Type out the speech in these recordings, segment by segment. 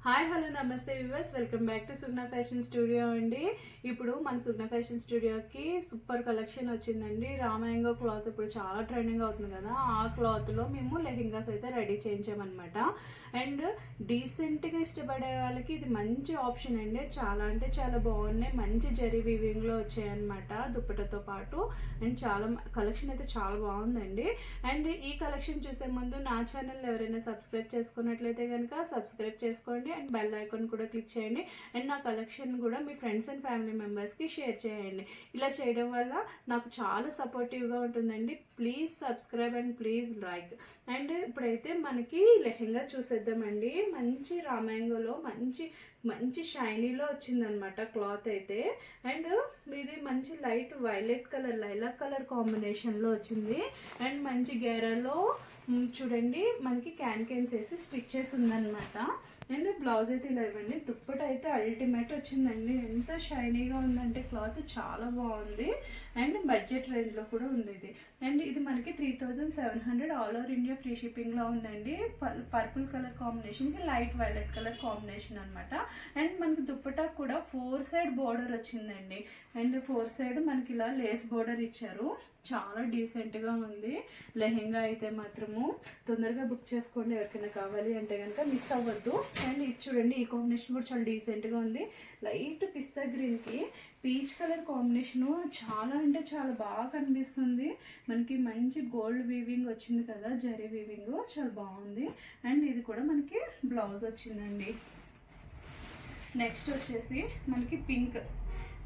Hi hello నమస్తే viewers, welcome back to Sugna fashion studio అండి. ఇప్పుడు మన సుగ్నా ఫ్యాషన్ స్టూడియోకి సూపర్ కలెక్షన్ వచ్చిందండి. రామాయంగో క్లాత్ ఇప్పుడు చాలా ట్రెండింగ్ అవుతుంది కదా, ఆ క్లాత్లో మేము లెహెంగాస్ అయితే రెడీ చేయించామన్నమాట. అండ్ డీసెంట్గా ఇష్టపడే వాళ్ళకి ఇది మంచి ఆప్షన్ అండి. చాలా అంటే చాలా బాగున్నాయి, మంచి జరీ వీవింగ్లో వచ్చాయన్నమాట దుప్పటతో పాటు. అండ్ చాలా కలెక్షన్ అయితే చాలా బాగుందండి. అండ్ ఈ కలెక్షన్ చూసే ముందు నా ఛానల్ ఎవరైనా సబ్స్క్రైబ్ చేసుకున్నట్లయితే కనుక సబ్స్క్రైబ్ చేసుకోండి అండ్ బెల్ ఐకాన్ కూడా క్లిక్ చేయండి. అండ్ నా కలెక్షన్ కూడా మీ ఫ్రెండ్స్ అండ్ ఫ్యామిలీ మెంబర్స్కి షేర్ చేయండి. ఇలా చేయడం వల్ల నాకు చాలా సపోర్టివ్గా ఉంటుందండి. Please subscribe and please like. And ఇప్పుడైతే మనకి లెహెంగా చూసేద్దామండి. మంచి రామాయంగోలో మంచి మంచి షైనీలో వచ్చిందనమాట క్లాత్ అయితే. అండ్ ఇది మంచి light violet colour lilac colour కాంబినేషన్లో వచ్చింది. అండ్ మంచి గేరాలో చూడండి మనకి క్యాన్స్ వేసి స్టిచ్ చేసి ఉందన్నమాట. అండ్ బ్లౌజ్ అయితే ఇలా ఇవ్వండి. దుప్పట అయితే అల్టిమేట్ వచ్చిందండి. ఎంత షైనీగా ఉందంటే క్లాత్ చాలా బాగుంది. అండ్ బడ్జెట్ రేంజ్లో కూడా ఉంది ఇది. అండ్ ఇది మనకి 3700 ఆల్ ఓవర్ ఇండియా ఫ్రీ షిప్పింగ్లో ఉందండి. పర్పుల్ కలర్ కాంబినేషన్కి లైట్ వైలెట్ కలర్ కాంబినేషన్ అనమాట. అండ్ మనకి దుప్పట కూడా 4 సైడ్ బోర్డర్ వచ్చిందండి. అండ్ 4 సైడ్ మనకి ఇలా లేస్ బోర్డర్ ఇచ్చారు. చాలా డీసెంట్గా ఉంది లెహెంగా అయితే మాత్రము. తొందరగా బుక్ చేసుకోండి ఎవరికైనా కావాలి అంటే కనుక, మిస్ అవ్వద్దు. అండ్ ఇది చూడండి, ఈ కాంబినేషన్ కూడా చాలా డీసెంట్గా ఉంది. లైట్ పిస్తా గ్రీన్కి పీచ్ కలర్ కాంబినేషను చాలా అంటే చాలా బాగా కనిపిస్తుంది. మనకి మంచి గోల్డ్ వీవింగ్ వచ్చింది కదా, జరీ వీవింగ్ చాలా బాగుంది. అండ్ ఇది కూడా మనకి బ్లౌజ్ వచ్చిందండి. నెక్స్ట్ వచ్చేసి మనకి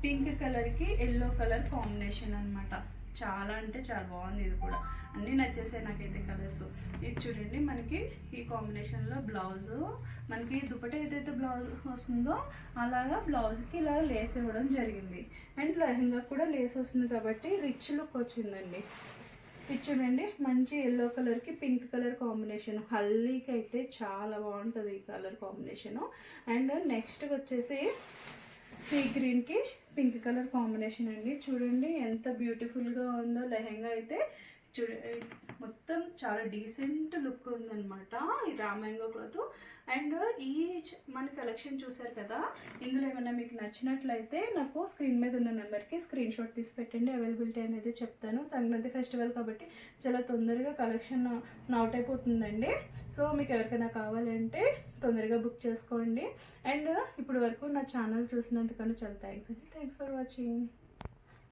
పింక్ కలర్కి ఎల్లో కలర్ కాంబినేషన్ అనమాట. చాలా అంటే చాలా బాగుంది. ఇది కూడా అన్నీ నచ్చేసాయి నాకైతే కలర్స్. ఇది చూడండి మనకి ఈ కాంబినేషన్లో బ్లౌజు, మనకి దుపట్ట ఏదైతే బ్లౌజ్ వస్తుందో అలాగా బ్లౌజ్కి ఇలా లేస్ ఇవ్వడం జరిగింది. అండ్ లెహంగా కూడా లేస్ వస్తుంది కాబట్టి రిచ్ లుక్ వచ్చిందండి. ఇది చూడండి మంచి ఎల్లో కలర్కి పింక్ కలర్ కాంబినేషన్. హల్దీకి అయితే చాలా బాగుంటుంది ఈ కలర్ కాంబినేషను. అండ్ నెక్స్ట్ వచ్చేసి సీ గ్రీన్కి పింక్ కలర్ కాంబినేషన్ అండి. చూడండి ఎంత బ్యూటిఫుల్గా ఉందో లెహెంగా అయితే. మొత్తం చాలా డీసెంట్ లుక్ ఉందన్నమాట ఈ రామాయంగో క్లాత్. అండ్ ఈ మన కలెక్షన్ చూసారు కదా, ఇందులో ఏమైనా మీకు నచ్చినట్లయితే నాకు స్క్రీన్ మీద ఉన్న నెంబర్కి స్క్రీన్ షాట్ తీసి పెట్టండి. అవైలబిలిటీ అనేది చెప్తాను. సంక్రాంతి ఫెస్టివల్ కాబట్టి చాలా తొందరగా కలెక్షన్ అవుట్ అయిపోతుందండి. సో మీకు ఎవరికైనా కావాలంటే తొందరగా బుక్ చేసుకోండి. అండ్ ఇప్పుడు వరకు నా ఛానల్ చూసినందుకన్నా చాలా థ్యాంక్స్ అండి. Thanks for watching.